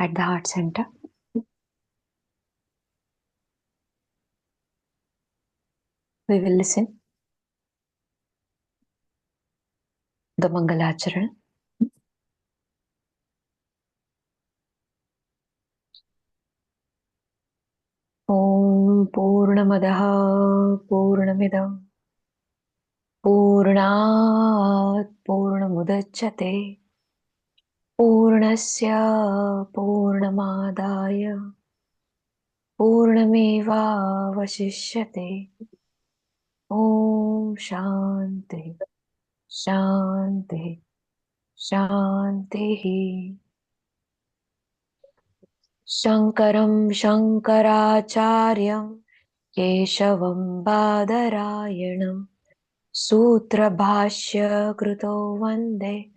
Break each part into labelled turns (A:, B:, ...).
A: at the heart center. We will listen the Mangalacharan. Om Purnamadaha Purnamidam Purnat Purnamudachyate Purnasya Purnamadaya Purnameva Vasishyate. Om Shanti Shanti Shanti. Shankaram Shankaracharyam Keshavam Badarayanam Sutra Bhashya Kruto Vande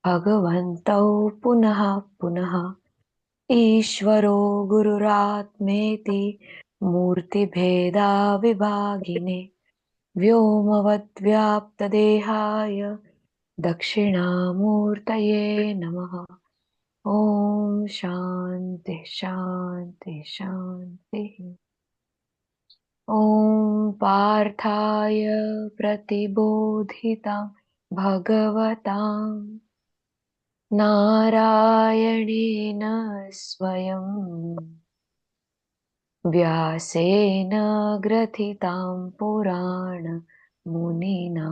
A: Bhagavantau Punaha Punaha Ishvaro Gururatmeti Murti Bheda Vibhagine Vyomavat Vyapta Dehaya Dakshinamurtaye Namaha. Om Shanti Shanti Shanti. Om Parthaya Pratibodhitam Bhagavatam Narayanena Swayam Vyasena Grathitam Purana Munina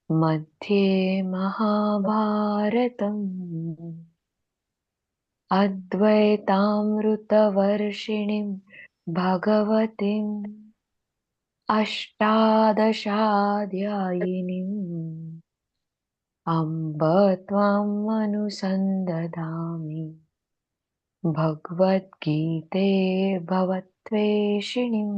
A: Madhye Mahabharatam Advaitamrutavarshinim Bhagavatim Ashtadashaadhyayinim Amba Tvam Anusandadami Bhagavad Gite Bhavatveshinim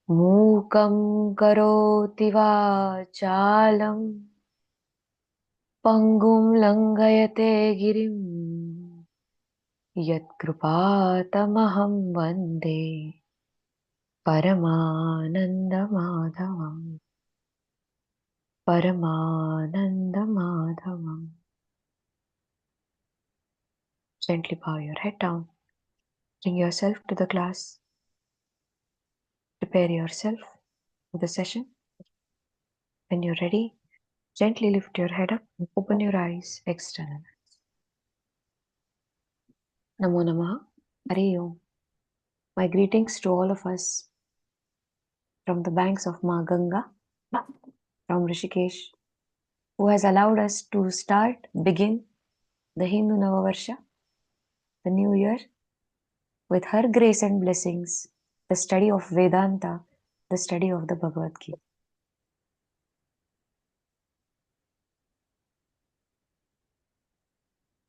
A: Mukam Karoti Vachalam Pangum Langayate Girim Yatkrupatamaham Vande Paramananda Madhavam. Paramananda Madhavam. Gently bow your head down. Bring yourself to the class. Prepare yourself for the session. When you're ready, gently lift your head up. Open your eyes. External. Namo Namaha. Hari Om. My greetings to all of us from the banks of Ma Ganga, from Rishikesh, who has allowed us to begin the Hindu Navavarsha, the new year, with her grace and blessings, the study of Vedanta, the study of the Bhagavad Gita.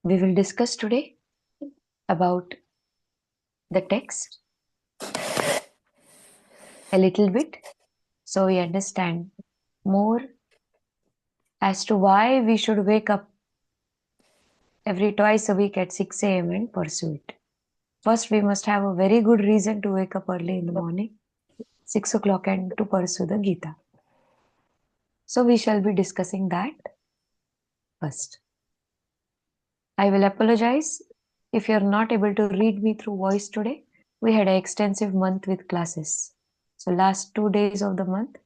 A: We will discuss today about the text a little bit, so we understand more as to why we should wake up every twice a week at 6 a.m. and pursue it. First, we must have a very good reason to wake up early in the morning, 6 o'clock, and to pursue the Gita. So we shall be discussing that first. I will apologize if you're not able to read me through voice today. We had an extensive month with classes. So last 2 days of the month,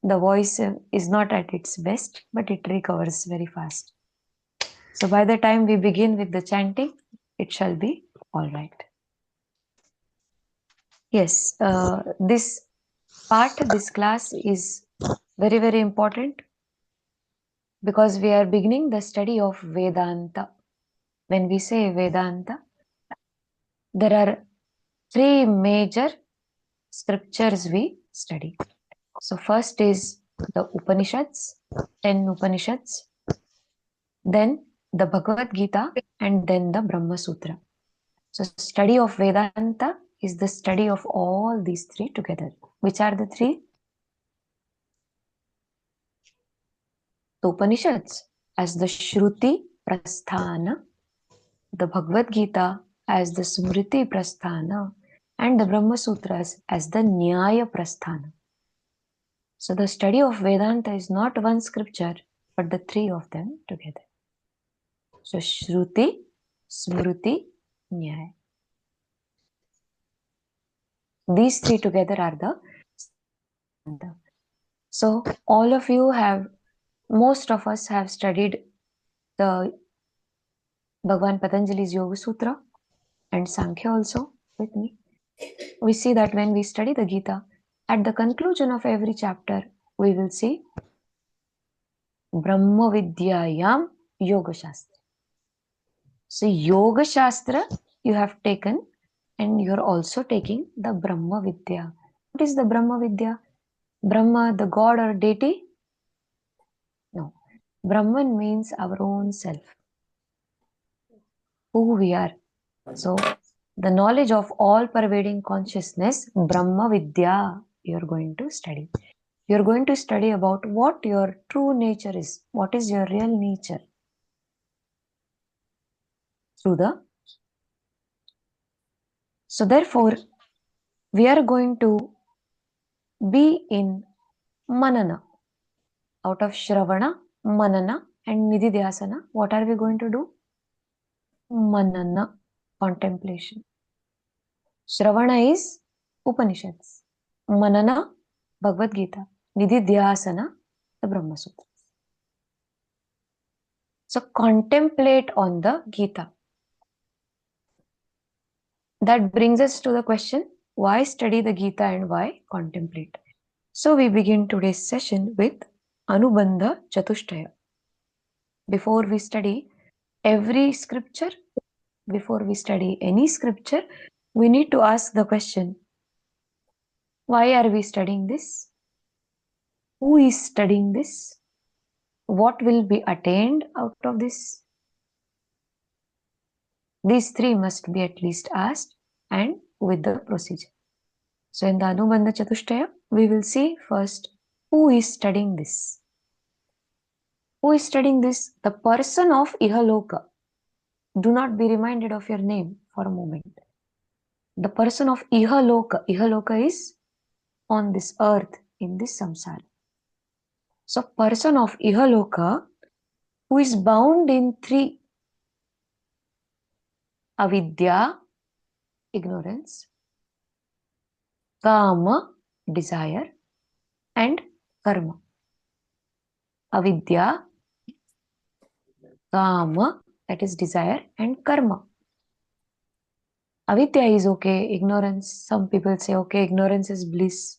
A: the voice is not at its best, but it recovers very fast. So by the time we begin with the chanting, it shall be all right. Yes, this class is very, very important because we are beginning the study of Vedanta. When we say Vedanta, there are 3 major scriptures we study. So first is the Upanishads, 10 Upanishads, then the Bhagavad Gita, and then the Brahma Sutra. So study of Vedanta is the study of all these 3 together. Which are the 3? The Upanishads as the Shruti Prasthana, the Bhagavad Gita as the Smriti Prasthana, and the Brahma Sutras as the Nyaya Prasthana. So the study of Vedanta is not one scripture, but the 3 of them together. So Shruti, Smriti, Nyaya. These three together are the Siddhanta. So all of you have, most of us have studied the Bhagavan Patanjali's Yoga Sutra and Sankhya also with me. We see that when we study the Gita, at the conclusion of every chapter, we will see Brahma Vidyayam Yoga Shastra. So Yoga Shastra you have taken, and you're also taking the Brahma Vidya. What is the Brahma Vidya? Brahma, the god or deity? No. Brahman means our own self, who we are. So the knowledge of all pervading consciousness, Brahma Vidya, you're going to study. You're going to study about what your true nature is. What is your real nature? Through the. So therefore, we are going to be in Manana. Out of Shravana, Manana and Nididhyasana, what are we going to do? Manana, contemplation. Shravana is Upanishads. Manana, Bhagavad Gita. Nididhyasana, the Brahma Sutra. So contemplate on the Gita. That brings us to the question, why study the Gita and why contemplate? So we begin today's session with Anubandha Chatushtaya. Before we study every scripture, before we study any scripture, we need to ask the question, why are we studying this? Who is studying this? What will be attained out of this? These three must be at least asked, and with the procedure. So in the Anubandha Chatushtaya, we will see first who is studying this. Who is studying this? The person of Ihaloka. Do not be reminded of your name for a moment. The person of Ihaloka. Ihaloka is on this earth, in this samsara. So person of Ihaloka who is bound in three: avidya, ignorance; kama, desire; and karma. Avidya, kama, that is desire, and karma. Avidya is okay, ignorance. Some people say, okay, ignorance is bliss.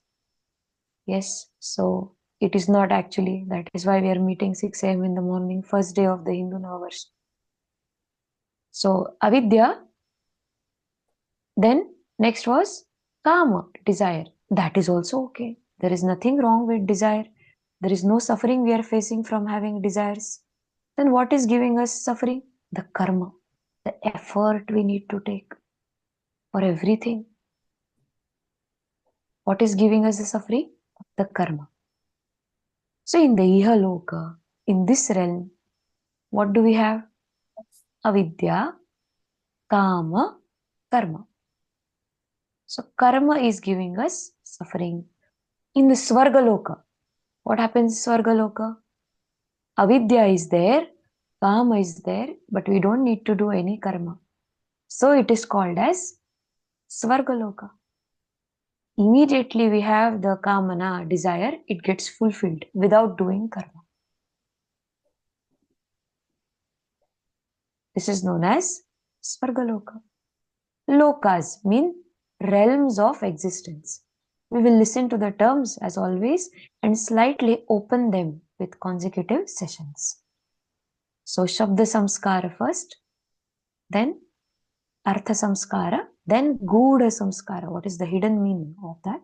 A: Yes, so it is not actually. That is why we are meeting 6 a.m. in the morning, first day of the Hindu Navavarsh. So, avidya. Then, next was kama, desire. That is also okay. There is nothing wrong with desire. There is no suffering we are facing from having desires. Then what is giving us suffering? The karma, the effort we need to take for everything. What is giving us the suffering? The karma. So in the Ihaloka, in this realm, what do we have? Avidya, kama, karma. So karma is giving us suffering. In the Swargaloka, what happens in Swargaloka? Avidya is there, kama is there, but we don't need to do any karma. So it is called as Swargaloka. Immediately we have the kamana, desire, it gets fulfilled without doing karma. This is known as Swargaloka. Lokas mean realms of existence. We will listen to the terms as always and slightly open them with consecutive sessions. So Shabda Samskara first, then Artha Samskara, then Gudha Samskara. What is the hidden meaning of that?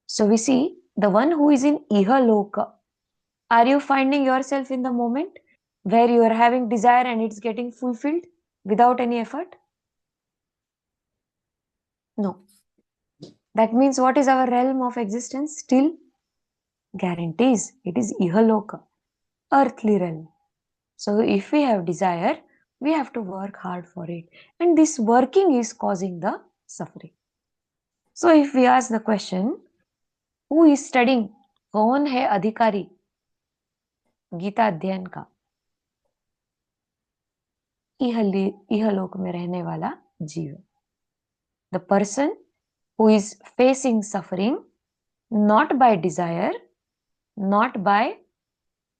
A: So we see the one who is in Ihaloka. Are you finding yourself in the moment where you are having desire and it's getting fulfilled without any effort? No. That means what is our realm of existence? Still guarantees it is Ihaloka, earthly realm. So if we have desire, we have to work hard for it. And this working is causing the suffering. So if we ask the question, who is studying? कौन है अधिकारी गीता अध्ययन का? इहलोक में रहने वाला जीव. The person who is facing suffering not by desire, not by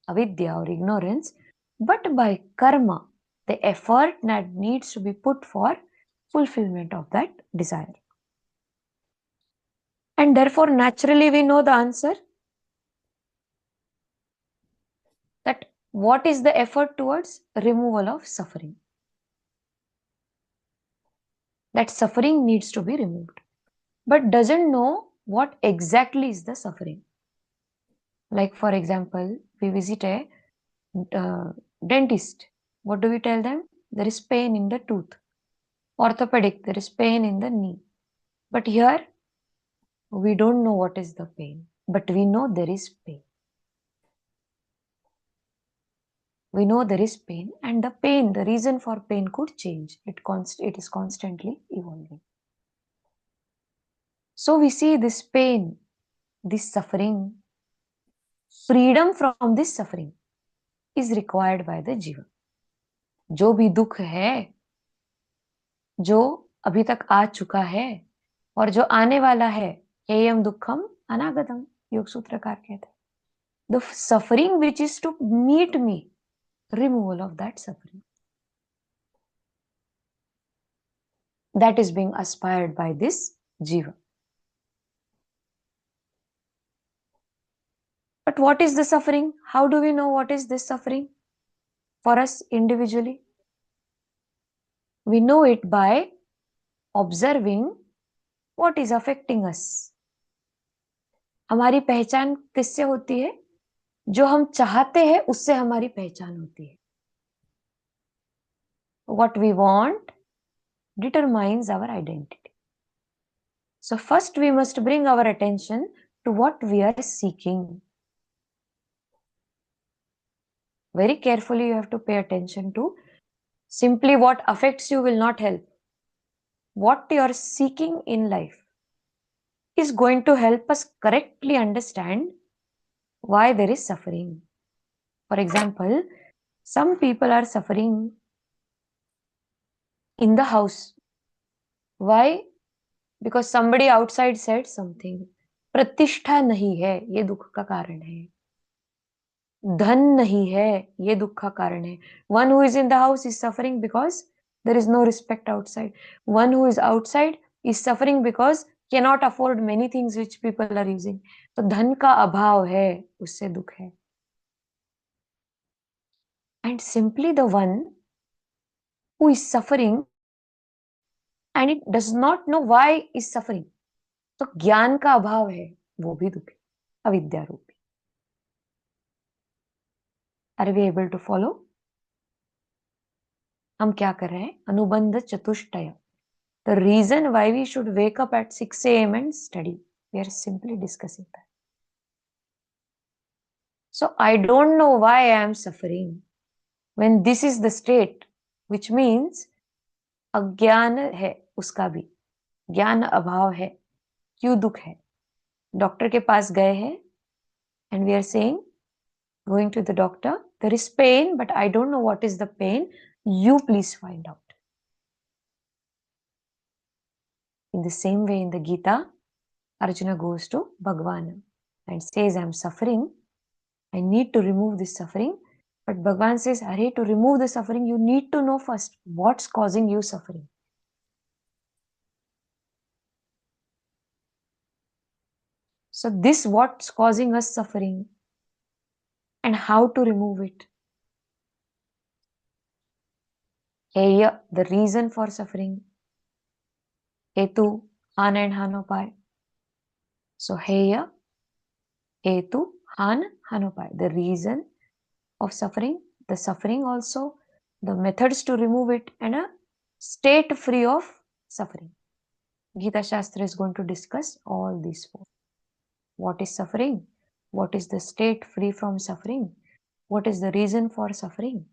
A: avidya or ignorance, but by karma, the effort that needs to be put for fulfillment of that desire. And therefore, naturally, we know the answer that what is the effort towards removal of suffering? That suffering needs to be removed, but doesn't know what exactly is the suffering. Like, for example, we visit a dentist. What do we tell them? There is pain in the tooth. Orthopedic, there is pain in the knee. But here, we don't know what is the pain, but we know there is pain. We know there is pain, and the pain, the reason for pain could change. It is constantly evolving. So we see this pain, this suffering, freedom from this suffering is required by the jiva. जो भी दुख है, जो अभी तक आ चुका है और जो आने वाला है, हेयम दुखम अनागतम, योग सूत्रकार कहते हैं. The suffering which is to meet me, removal of that suffering, that is being aspired by this jiva. But what is the suffering? How do we know what is this suffering for us individually? We know it by observing what is affecting us. हमारी पहचान किससे होती है? जो हम चाहते हैं उससे हमारी पहचान होती है. What we want determines our identity. So first we must bring our attention to what we are seeking. Very carefully you have to pay attention to. Simply what affects you will not help. What you are seeking in life is going to help us correctly understand why there is suffering. For example, some people are suffering in the house. Why? Because somebody outside said something. प्रतिष्ठा नहीं है, ये दुख का कारण है. धन नहीं है, ये दुख का कारण है. One who is in the house is suffering because there is no respect outside. One who is outside is suffering because cannot afford many things which people are using. तो धन का अभाव है, उससे दुख है. And simply the one who is suffering and it does not know why is suffering. तो ज्ञान का अभाव है, वो भी दुख है, अविद्या रूपी. Are we able to follow? हम क्या कर रहे हैं? अनुबंध चतुष्टय. The reason why we should wake up at 6 a.m. and study. We are simply discussing that. So I don't know why I am suffering. When this is the state, which means अज्ञान है, उसका भी ज्ञान अभाव है, क्यों दुख है. डॉक्टर के पास गए हैं and we are saying, going to the doctor, there is pain, but I don't know what is the pain. You please find out. In the same way, in the Gita, Arjuna goes to Bhagwan and says, I am suffering. I need to remove this suffering. But Bhagwan says, Hare, to remove the suffering, you need to know first what's causing you suffering. So this what's causing us suffering and how to remove it. Heya, the reason for suffering. Hetu, han and hanopay. So heya, hetu, han, hanopay. The reason of suffering, the suffering also, the methods to remove it, and a state free of suffering. Gita Shastra is going to discuss all these four. What is suffering? What is the state free from suffering? What is the reason for suffering?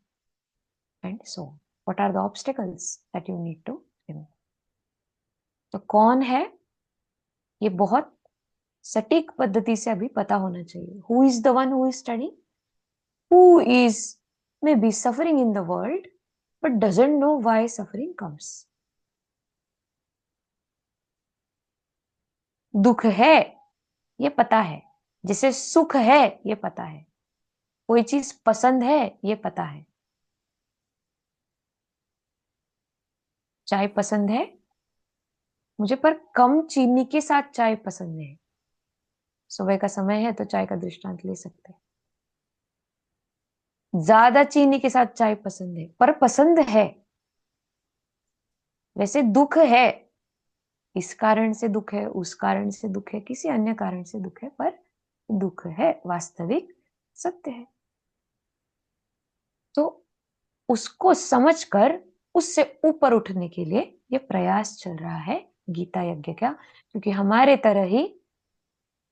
A: And so on. What are the obstacles that you need to remove? तो कौन है? ये बहुत सटीक पद्धति से अभी पता होना चाहिए. Who is the one who is studying? Who is maybe suffering in the world, but doesn't know why suffering comes. दुख है ये पता है, जैसे सुख है ये पता है, कोई चीज पसंद है ये पता है। चाय पसंद है मुझे, पर कम चीनी के साथ चाय पसंद है। सुबह का समय है तो चाय का दृष्टांत ले सकते हैं। ज्यादा चीनी के साथ चाय पसंद है, पर पसंद है। वैसे दुख है, इस कारण से दुख है, उस कारण से दुख है, किसी अन्य कारण से दुख है, पर दुख है, वास्तविक सत्य है। तो उसको समझकर उससे ऊपर उठने के लिए ये प्रयास चल रहा है गीता यज्ञ का, क्योंकि हमारे तरह ही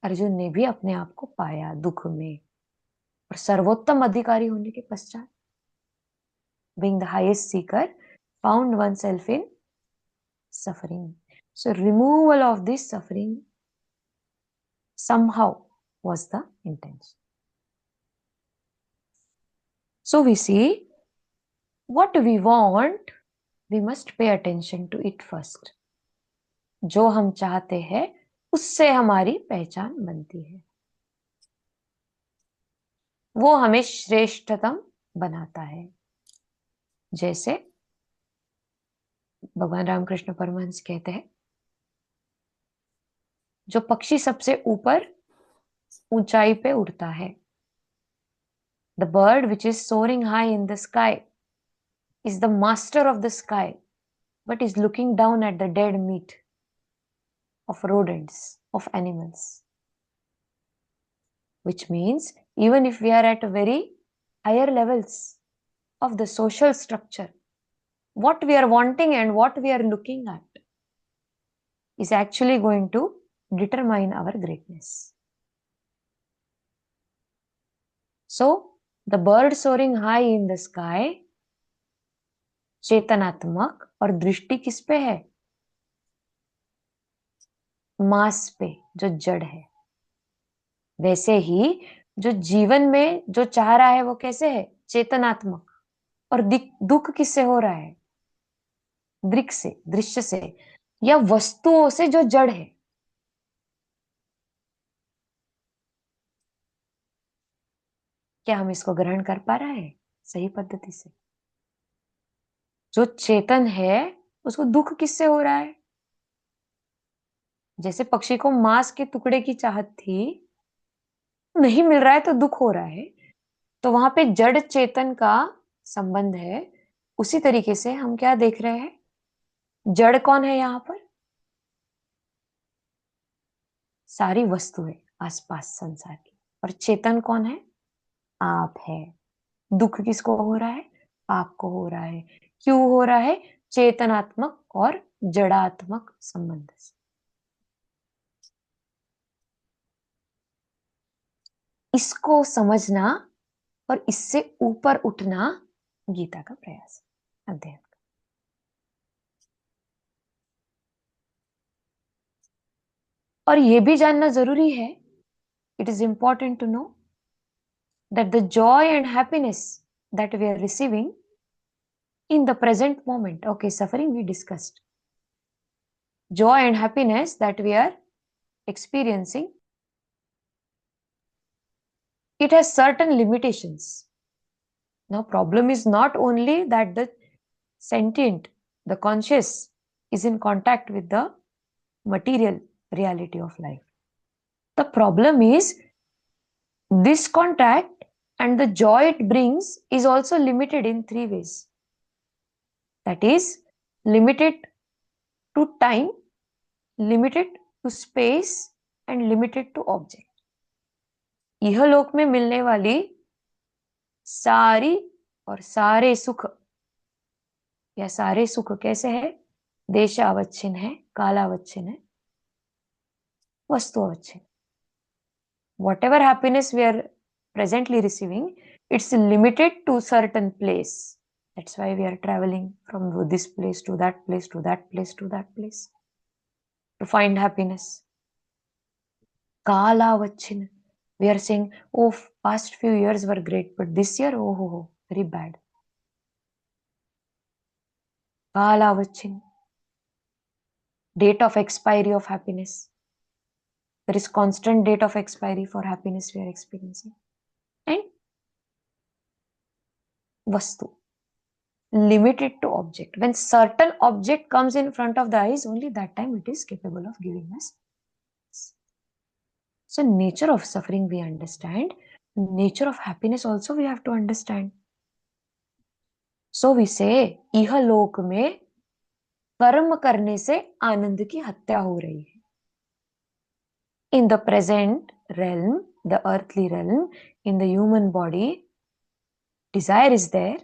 A: अर्जुन ने भी अपने आप को पाया दुख में, और सर्वोत्तम अधिकारी होने के पश्चात, being the highest seeker, found oneself in suffering. So removal of this suffering somehow was the intention. So we see what we want, we must pay attention to it first. जो हम चाहते हैं उससे हमारी पहचान बनती है, वो हमें श्रेष्ठतम बनाता है। जैसे भगवान रामकृष्ण परमहंस कहते हैं, जो पक्षी सबसे ऊपर ऊंचाई पे उड़ता है, the bird which is soaring high in the sky is the master of the sky, but is looking down at the dead meat of rodents, of animals. Which means even if we are at very higher levels of the social structure, what we are wanting and what we are looking at is actually going to determine our greatness. So the bird soaring high in the sky, चेतनात्मक, और दृष्टि किस पे है? मास पे, जो जड़ है। वैसे ही जो जीवन में जो चाह रहा है वो कैसे है? चेतनात्मक। और दुख किससे हो रहा है? दृक से, दृश्य से, या वस्तुओं से जो जड़ है। क्या हम इसको ग्रहण कर पा रहे हैं सही पद्धति से? जो चेतन है उसको दुख किससे हो रहा है? जैसे पक्षी को मांस के टुकड़े की चाहत थी, नहीं मिल रहा है तो दुख हो रहा है, तो वहां पे जड़ चेतन का संबंध है। उसी तरीके से हम क्या देख रहे हैं? जड़ कौन है यहाँ पर? सारी वस्तुएं आसपास संसार की। और चेतन कौन है? आप है। दुख किसको हो रहा है? आपको हो रहा है। क्यों हो रहा है? चेतनात्मक और जड़ात्मक संबंध से। इसको समझना और इससे ऊपर उठना गीता का प्रयास है, अध्ययन का। और यह भी जानना जरूरी है, it is important to know that the joy and happiness that we are receiving in the present moment, okay, suffering we discussed, joy and happiness that we are experiencing, it has certain limitations. Now problem is not only that the sentient, the conscious is in contact with the material reality of life. The problem is this contact and the joy it brings is also limited in three ways. That is limited to time, limited to space and limited to object. यह लोक में मिलने वाली सारी और सारे सुख, या सारे सुख कैसे है? देशावच्छिन्न है, कालावच्छिन्न है, वस्तुअवच्छिन्न। Whatever happiness we are presently receiving, it's limited to certain place. That's why we are traveling from this place to that place to that place to that place to find happiness. Kalavachin. We are saying, oh, past few years were great, but this year, oh, very bad. Kalavachin, date of expiry of happiness. There is constant date of expiry for happiness we are experiencing. And vastu, limited to object. When certain object comes in front of the eyes, only that time it is capable of giving us. So nature of suffering we understand. Nature of happiness also we have to understand. So we say, इह लोक में कर्म करने से आनंद की हत्या हो रही है. In the present realm, the earthly realm, in the human body, desire is there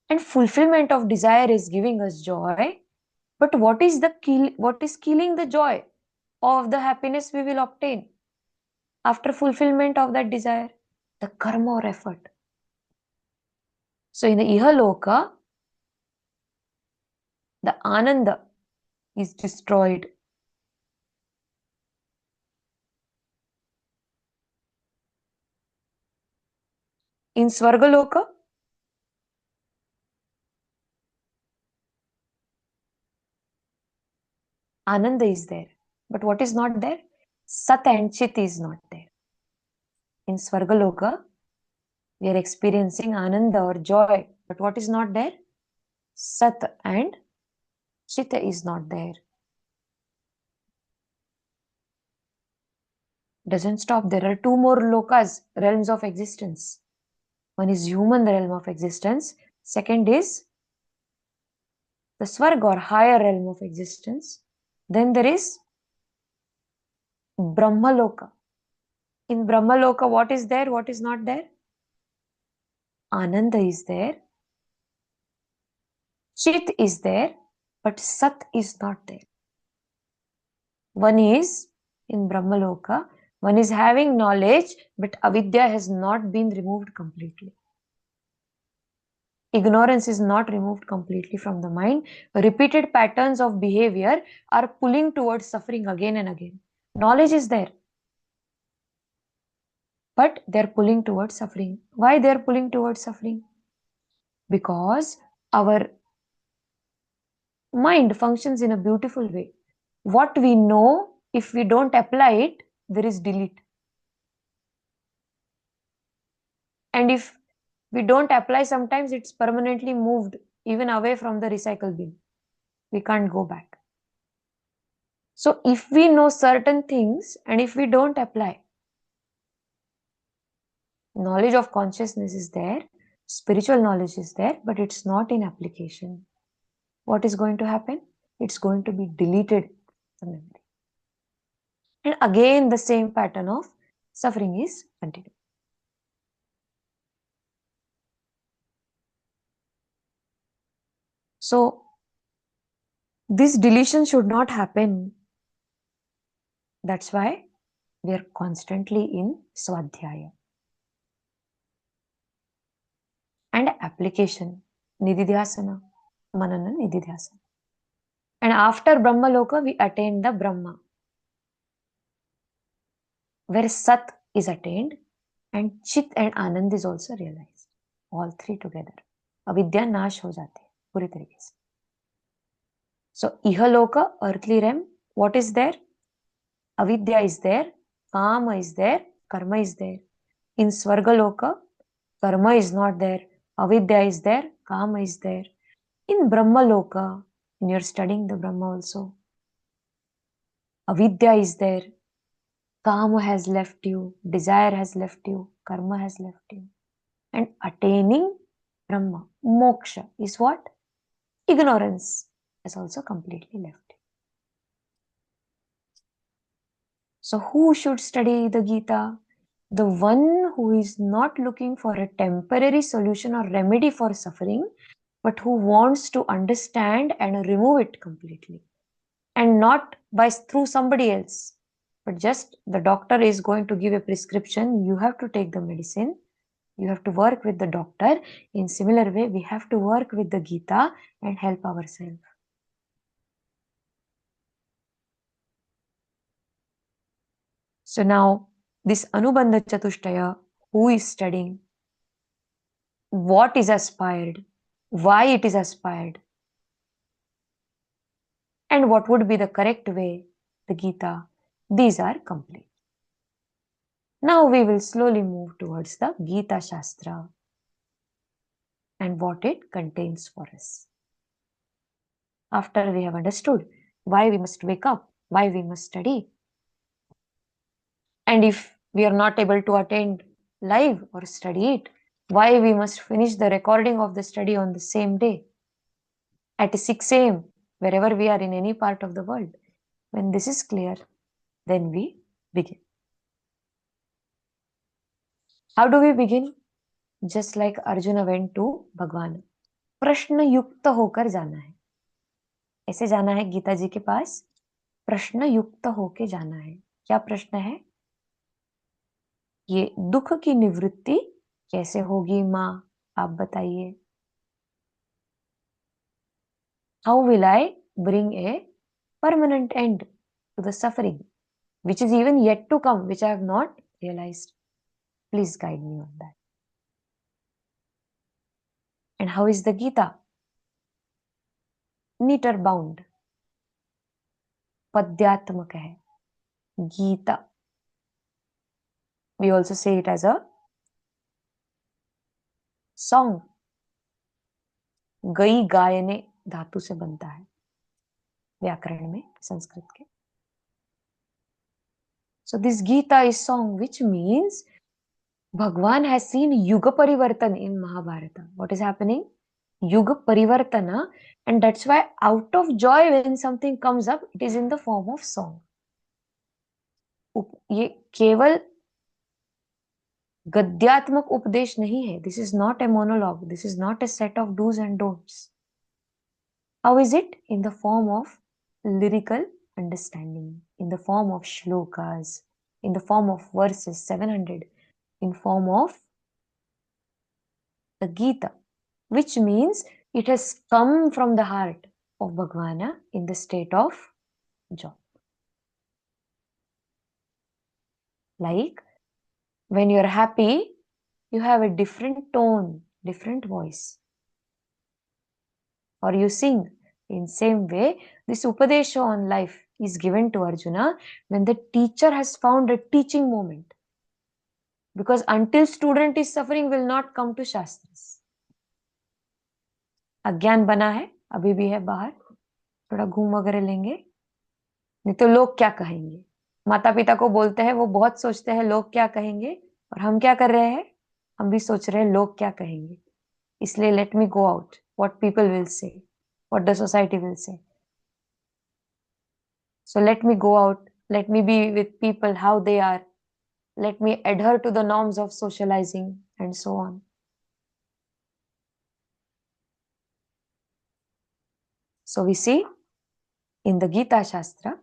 A: and fulfillment of desire is giving us joy. But what is killing the joy of the happiness we will obtain after fulfillment of that desire? The karma or effort. So in the Ihaloka, the Ananda is destroyed. In Swargaloka, Ananda is there. But what is not there? Sat and Chit is not there. In Swargaloka, we are experiencing Ananda or joy. But what is not there? Sat and Chit is not there. Doesn't stop. There are two more lokas, realms of existence. One is human realm of existence. Second is the Swarga or higher realm of existence. Then there is Brahmaloka. In Brahmaloka, what is there? What is not there? Ananda is there. Chit is there. But Sat is not there. One is in Brahmaloka. One is having knowledge, but avidya has not been removed completely. Ignorance is not removed completely from the mind. Repeated patterns of behavior are pulling towards suffering again and again. Knowledge is there, but they're pulling towards suffering. Why they're pulling towards suffering? Because our mind functions in a beautiful way. What we know, if we don't apply it, there is delete. And if we don't apply, sometimes it's permanently moved even away from the recycle bin. We can't go back. So if we know certain things and if we don't apply, knowledge of consciousness is there, spiritual knowledge is there, but it's not in application. What is going to happen? It's going to be deleted from the memory. And again, the same pattern of suffering is continued. So, this deletion should not happen. That's why we are constantly in Swadhyaya. And application, Nididhyasana, Manana Nididhyasana. And after Brahmaloka, we attain the Brahma, where Sat is attained and Chit and Anand is also realized. All three together. Avidya nash ho jati hai puri tarike se. So Ihaloka, earthly realm, what is there? Avidya is there, Kama is there, Karma is there. In Swargaloka, Karma is not there, Avidya is there, Kama is there. In Brahmaloka, when you're studying the Brahma also, Avidya is there, Kama has left you, desire has left you, Karma has left you. And attaining Brahma, moksha, is what? Ignorance has also completely left. So who should study the Gita? The one who is not looking for a temporary solution or remedy for suffering, but who wants to understand and remove it completely. And not through somebody else, but just the doctor is going to give a prescription, you have to take the medicine, you have to work with the doctor. In similar way, we have to work with the Gita and help ourselves. So now, this Anubandha Chatushtaya, who is studying, what is aspired, why it is aspired, and what would be the correct way, the Gita, these are complete. Now we will slowly move towards the Gita Shastra and what it contains for us. After we have understood why we must wake up, why we must study, and if we are not able to attend live or study it, why we must finish the recording of the study on the same day at 6 a.m. wherever we are in any part of the world. When this is clear, then we begin. How do we begin? Just like Arjuna went to Bhagwan. प्रश्न युक्त होकर जाना है. ऐसे जाना है गीता जी के पास, प्रश्न युक्त होके जाना है. क्या प्रश्न है? ये दुख की निवृत्ति कैसे होगी माँ, आप बताइए. How will I bring a permanent end to the suffering which is even yet to come, which I have not realized? Please guide me on that. And how is the Gita? Meter bound. पद्यात्मक है Gita. We also say it as a song. गई गायने धातु से बनता है व्याकरण में संस्कृत के. So this Gita is song, which means Bhagwan has seen Yuga Parivartan in Mahabharata. What is happening? Yuga Parivartana, and that's why out of joy when something comes up, it is in the form of song. ये केवल गद्यात्मक उपदेश नहीं है. This is not a monologue. This is not a set of do's and don'ts. How is it? In the form of lyrical understanding, in the form of shlokas, in the form of verses, 700, in form of the Gita, which means it has come from the heart of Bhagwana in the state of joy. Like when you're happy, you have a different tone, different voice. Or you sing. In same way, this Upadesha on life is given to Arjuna when the teacher has found a teaching moment. Because until student is suffering, will not come to Shastras. अज्ञान बना है, अभी भी है बाहर, थोड़ा घूम वगैरह लेंगे, नहीं तो लोग क्या कहेंगे. माता पिता को बोलते हैं, वो बहुत सोचते हैं लोग क्या कहेंगे, और हम क्या कर रहे हैं, हम भी सोच रहे हैं लोग क्या कहेंगे. इसलिए let me go out, what people will say, what the society will say. So let me go out, let me be with people how they are, let me adhere to the norms of socializing and so on. So we see in the Gita Shastra,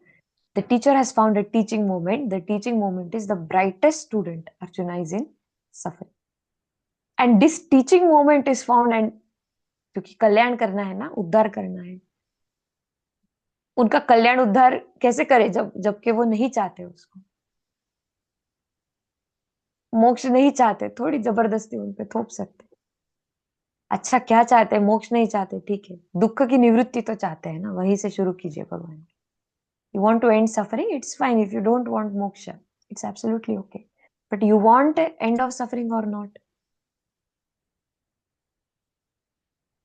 A: the teacher has found a teaching moment. The teaching moment is the brightest student. Arjuna is in suffering. And this teaching moment is found, and क्योंकि कल्याण करना है ना, उद्धार करना है. उनका कल्याण उद्धार कैसे करे जबकि वो नहीं चाहते उसको, मोक्ष नहीं चाहते, थोड़ी जबरदस्ती उन पे थोप सकते. अच्छा क्या चाहते हैं? मोक्ष नहीं चाहते, ठीक है, दुख की निवृत्ति तो चाहते हैं ना, वहीं से शुरू कीजिए भगवान. You want to end suffering, it's fine. If you don't want moksha, it's absolutely okay. But you want an end of suffering or not?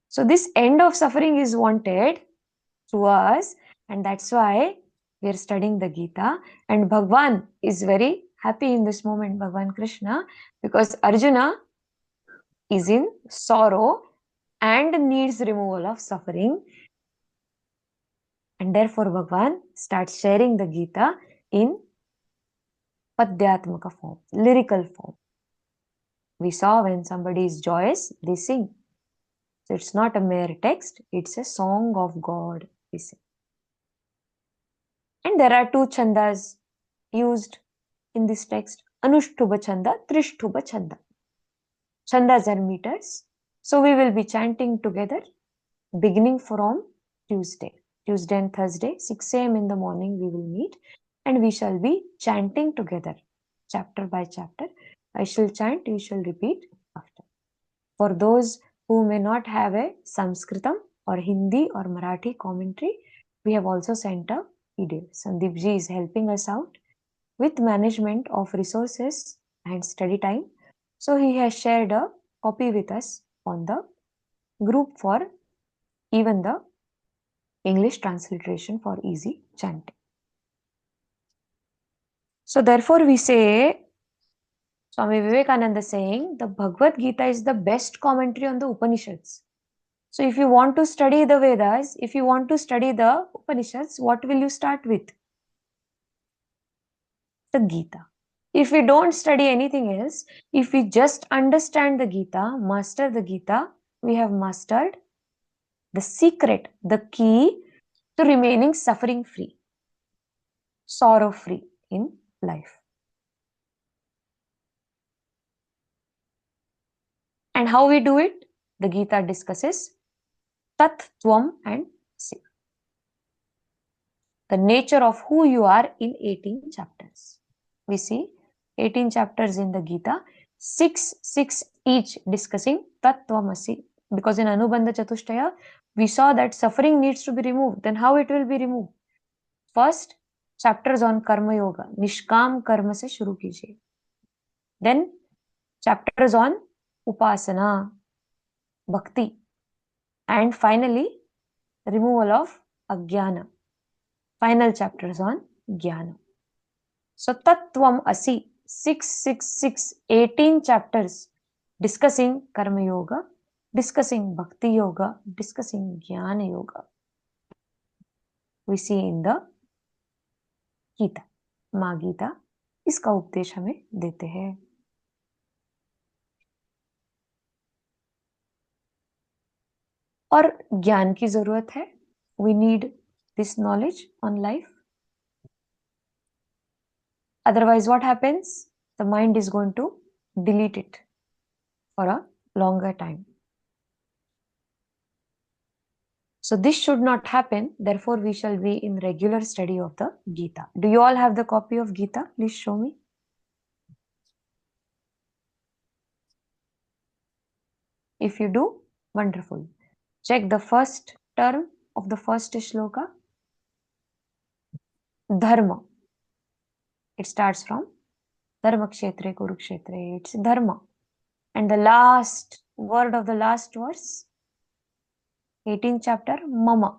A: So this end of suffering is wanted through us, and that's why we are studying the Gita. And Bhagwan is very happy in this moment, Bhagwan Krishna, because Arjuna is in sorrow and needs removal of suffering. And therefore Bhagwan starts sharing the Gita in Padyatmaka form, lyrical form. We saw when somebody is joyous, they sing. So it's not a mere text, it's a song of God, we say. And there are two chandas used in this text, Anushtubha Chanda, Trishtubha Chanda. Chandas are meters. So we will be chanting together, beginning from Tuesday and Thursday, 6 a.m. in the morning we will meet, and we shall be chanting together, chapter by chapter. I shall chant, you shall repeat after. For those who may not have a Sanskritam or Hindi or Marathi commentary, we have also sent a PDF. Sandeep ji is helping us out with management of resources and study time. So he has shared a copy with us on the group for even the English transliteration for easy chanting. So therefore we say, Swami Vivekananda saying, the Bhagavad Gita is the best commentary on the Upanishads. So if you want to study the Vedas, if you want to study the Upanishads, what will you start with? The Gita. If we don't study anything else, if we just understand the Gita, master the Gita, we have mastered the secret, the key to remaining suffering free, sorrow free in life. And how we do it? The Gita discusses Tat, Tvam and Si. The nature of who you are in 18 chapters. We see 18 chapters in the Gita, 6 each discussing Tat, Tvam, Asi. Because in Anubandha Chatushtaya, we saw that suffering needs to be removed. Then how it will be removed? First, chapters on Karma Yoga. Nishkam Karma se shuru kijiye. Then, chapters on Upasana, Bhakti. And finally, removal of Ajnana. Final chapters on Jnana. So, Tattvam Asi, 18 chapters discussing Karma Yoga, discussing Bhakti Yoga, discussing Jnana Yoga. We see in the Gita, माँ गीता इसका उपदेश हमें देते हैं. और ज्ञान की जरूरत है. We need this knowledge on life. Otherwise, what happens? The mind is going to delete it for a longer time. So this should not happen. Therefore, we shall be in regular study of the Gita. Do you all have the copy of Gita? Please show me. If you do, wonderful. Check the first term of the first shloka. Dharma. It starts from Dharma Kshetre Kurukshetre. It's Dharma. And the last word of the last verse, 18th chapter, Mama.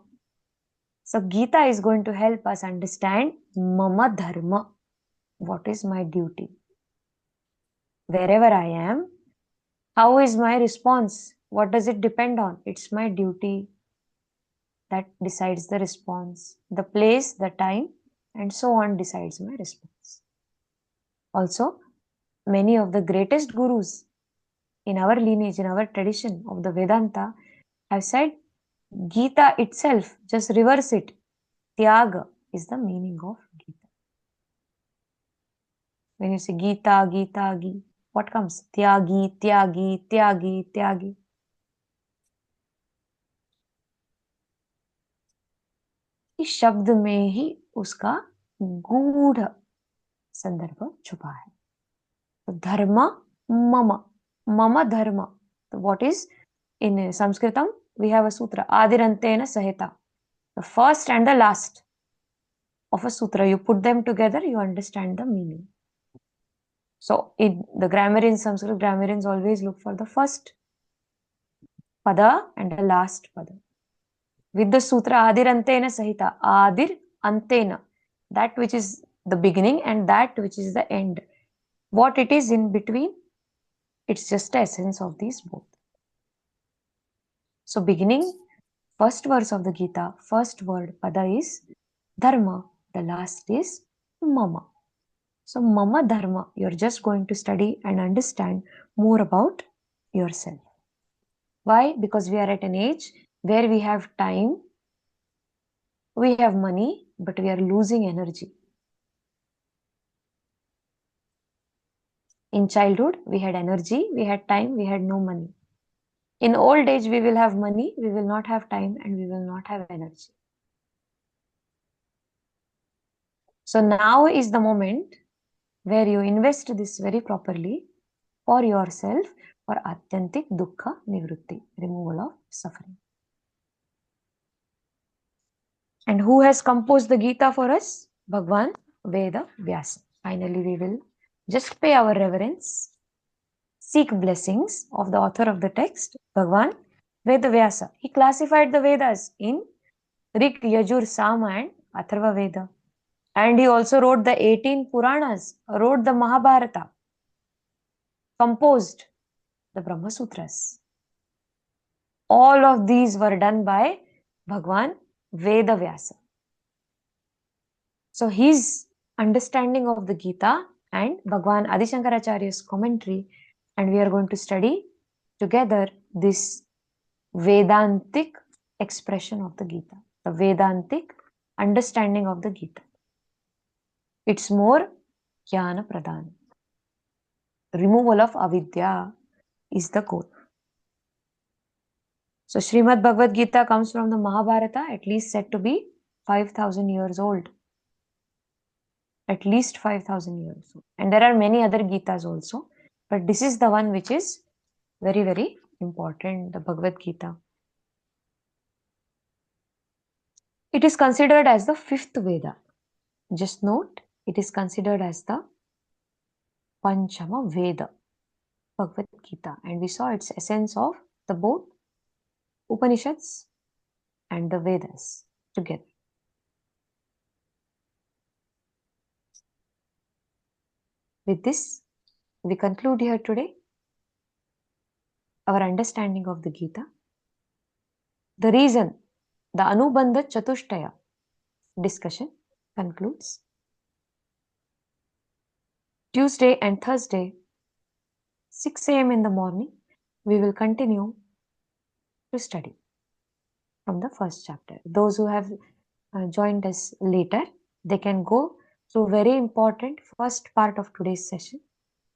A: So Gita is going to help us understand Mama Dharma. What is my duty? Wherever I am, how is my response? What does it depend on? It's my duty that decides the response. The place, the time, and so on decides my response. Also, many of the greatest gurus in our lineage, in our tradition of the Vedanta, have said Gita itself, just reverse it. Tyaga is the meaning of Gita. When you say Gita, Gita, Gi, what comes? Tyagi, Tyagi, Tyagi, Tyagi. इस शब्द में ही उसका गूढ़ संदर्भ छुपा है. तो धर्म मम, मम धर्म. तो what is in Sanskritam? We have a sutra, Adirantena Sahita. The first and the last of a sutra, you put them together, you understand the meaning. So in the grammarians, Sanskrit grammarians always look for the first pada and the last pada. With the sutra Adirantena Sahita, Adir Antena, that which is the beginning and that which is the end. What it is in between, it's just the essence of these both. So beginning, first verse of the Gita, first word pada is Dharma, the last is Mama. So Mama Dharma, you're just going to study and understand more about yourself. Why? Because we are at an age where we have time, we have money, but we are losing energy. In childhood, we had energy, we had time, we had no money. In old age, we will have money, we will not have time, and we will not have energy. So now is the moment where you invest this very properly for yourself for Atyantik Dukkha Nivrutti, removal of suffering. And who has composed the Gita for us? Bhagwan Veda Vyasa. Finally, we will just pay our reverence, seek blessings of the author of the text, Bhagwan Veda Vyasa. He classified the Vedas in Rig, Yajur, Sama and Atharva Veda. And he also wrote the 18 Puranas, wrote the Mahabharata, composed the Brahma Sutras. All of these were done by Bhagwan Veda Vyasa. So his understanding of the Gita and Bhagwan Adi Shankaracharya's commentary, and we are going to study together this Vedantic expression of the Gita, the Vedantic understanding of the Gita. It's more Jnana Pradhan. Removal of avidya is the goal. So Srimad Bhagavad Gita comes from the Mahabharata, at least said to be 5,000 years old. At least 5,000 years old. And there are many other Gitas also, but this is the one which is very, very important, the Bhagavad Gita. It is considered as the fifth Veda. Just note, it is considered as the Panchama Veda, Bhagavad Gita. And we saw its essence of the both Upanishads and the Vedas together. With this, we conclude here today our understanding of the Gita. The reason the Anubandha Chatushtaya discussion concludes. Tuesday and Thursday, 6 a.m. in the morning, we will continue to study from the first chapter. Those who have joined us later, they can go through very important first part of today's session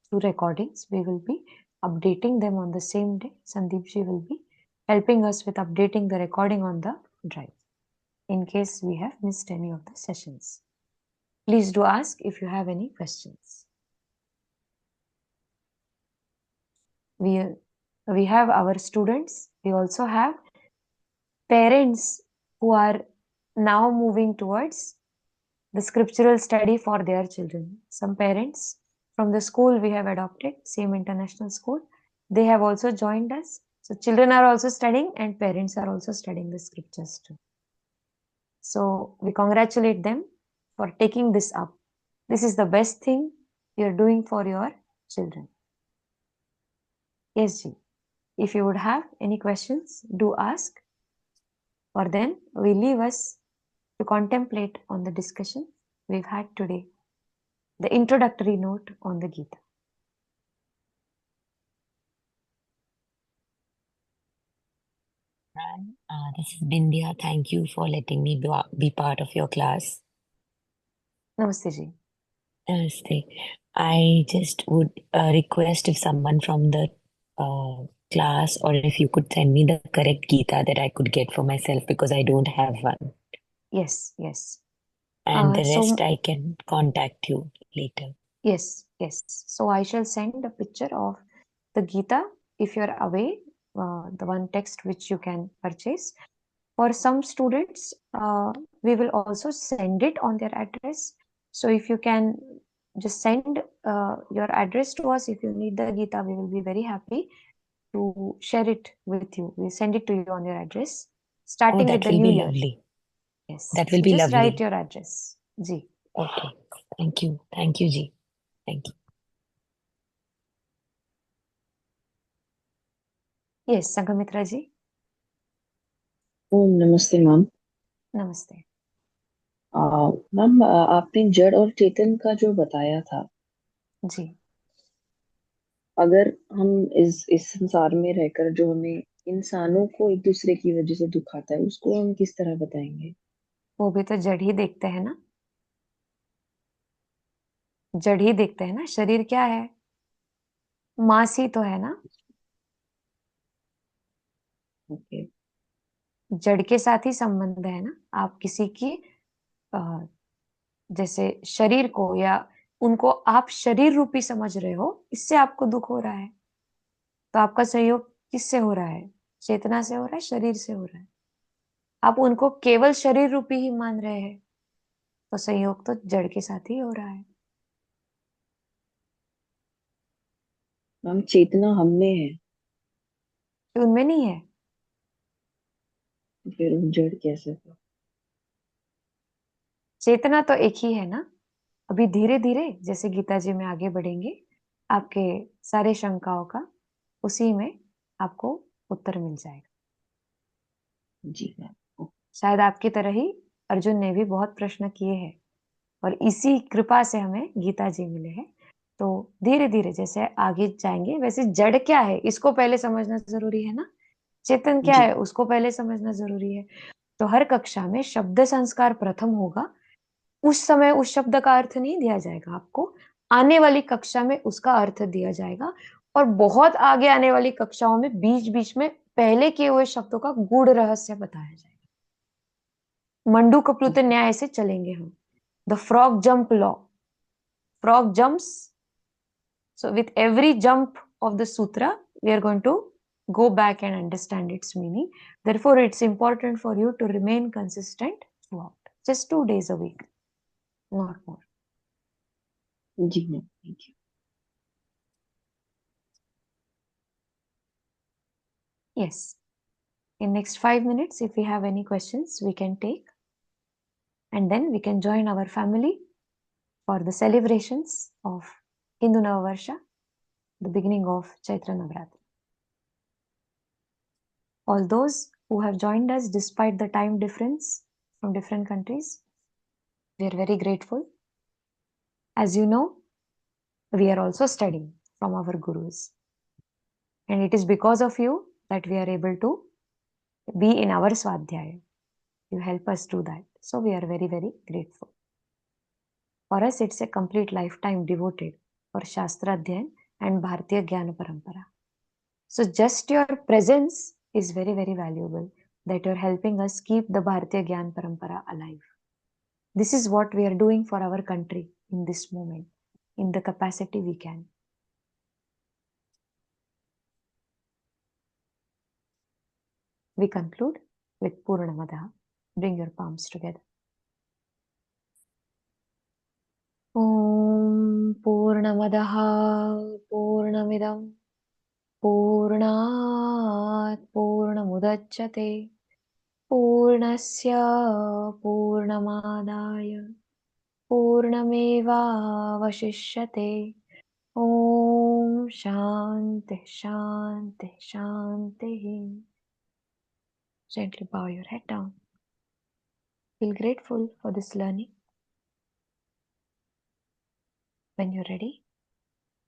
A: through recordings. We will be updating them on the same day. Sandeep ji will be helping us with updating the recording on the drive in case we have missed any of the sessions. Please do ask if you have any questions. We have our students. We also have parents who are now moving towards the scriptural study for their children. Some parents from the school we have adopted, same international school, they have also joined us. So children are also studying and parents are also studying the scriptures too. So we congratulate them for taking this up. This is the best thing you are doing for your children. Yes, Ji. If you would have any questions, do ask. Or then we leave us to contemplate on the discussion we've had today, the introductory note on the Gita.
B: This is Bindya. Thank you for letting me be part of your class.
A: Namaste, Ji.
B: Namaste. I just would request if someone from the class or if you could send me the correct Gita that I could get for myself because I don't have one.
A: Yes, yes.
B: And the
A: So-
B: rest I can contact you later.
A: Yes, yes. So I shall send a picture of the Gita if you're away, the one text which you can purchase. For some students, we will also send it on their address. So if you can just send your address to us, if you need the Gita, we will be very happy to share it with you. We'll send it to you on your address, starting
B: that
A: with the
B: will
A: new
B: be
A: year.
B: lovely.
A: Yes.
B: That will
A: So
B: be
A: just
B: lovely.
A: write your address. Ji.
B: Okay. Thank you. Thank you, Ji. Thank you.
A: Yes, Sanghamitra ji.
C: ओम नमस्ते ma'am.
A: Namaste.
C: Ma'am आपने जड़ और चेतन का जो बताया था,
A: जी।
C: अगर हम इस संसार में रहकर जो हमें इंसानों को एक दूसरे की वजह से दुखाता है, उसको हम किस तरह बताएंगे?
A: वो भी तो जड़ ही देखते हैं ना, जड़ ही देखते हैं ना। शरीर क्या है? मांस ही तो है ना।
C: ओके।
A: जड़ के साथ ही संबंध है ना। आप किसी की जैसे शरीर को या उनको आप शरीर रूपी समझ रहे हो, इससे आपको दुख हो रहा है। तो आपका सहयोग किससे हो रहा है? चेतना से हो रहा है, शरीर से हो रहा है। आप उनको केवल शरीर रूपी ही मान रहे हैं, तो संयोग तो जड़ के साथ ही हो रहा है।
C: मैम चेतना हम में है,
A: तो उनमें नहीं है।
C: तो फिर वो जड़ कैसे था?
A: चेतना तो एक ही है ना। अभी धीरे धीरे जैसे गीता जी में आगे बढ़ेंगे, आपके सारे शंकाओं का उसी में आपको उत्तर मिल जाएगा।
C: जी मैम।
A: शायद आपकी तरह ही अर्जुन ने भी बहुत प्रश्न किए हैं, और इसी कृपा से हमें गीता जी मिले हैं। तो धीरे धीरे जैसे आगे जाएंगे, वैसे जड़ क्या है इसको पहले समझना जरूरी है ना, चेतन क्या
C: जी
A: है उसको पहले समझना जरूरी है। तो हर कक्षा में शब्द संस्कार प्रथम होगा। उस समय उस शब्द का अर्थ नहीं दिया जाएगा आपको, आने वाली कक्षा में उसका अर्थ दिया जाएगा। और बहुत आगे आने वाली कक्षाओं में बीच बीच में पहले किए हुए शब्दों का गूढ़ रहस्य बताया जाएगा। मंडू कप्लुत न्याय से चलेंगे हम। The frog jump law, frog jumps. So with every jump of the sutra, we are going to go back and understand its meaning. Therefore, it's important for you to remain consistent throughout. Just 2 days a week, not more.
C: जी ma'am, thank you.
A: Yes. In next 5 minutes, if we have any questions, we can take. And then we can join our family for the celebrations of Hindu Navavarsha, the beginning of Chaitra Navratri. All those who have joined us despite the time difference from different countries, we are very grateful. As you know, we are also studying from our gurus. And it is because of you that we are able to be in our Swadhyaya. You help us do that. So we are very, very grateful. For us, it's a complete lifetime devoted for Shastra Adhyayan and Bharatiya Jnana Parampara. So just your presence is very, very valuable, that you're helping us keep the Bharatiya Jnana Parampara alive. This is what we are doing for our country in this moment, in the capacity we can. We conclude with Purnamadaha. Bring your palms together. Om Purnamadaha Purnamidam Purnat Purnamudachyate Purnasya Purnamadaya Purnameva Vashishyate. Om Shanti Shanti Shanti. Gently bow your head down. Feel grateful for this learning. When you're ready,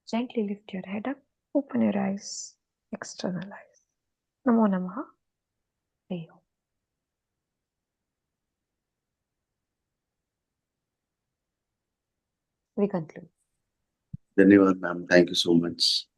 A: gently lift your head up, open your eyes, externalize. Namo Namaha. Hare Om. We conclude.
D: धन्यवाद ma'am, thank you so much.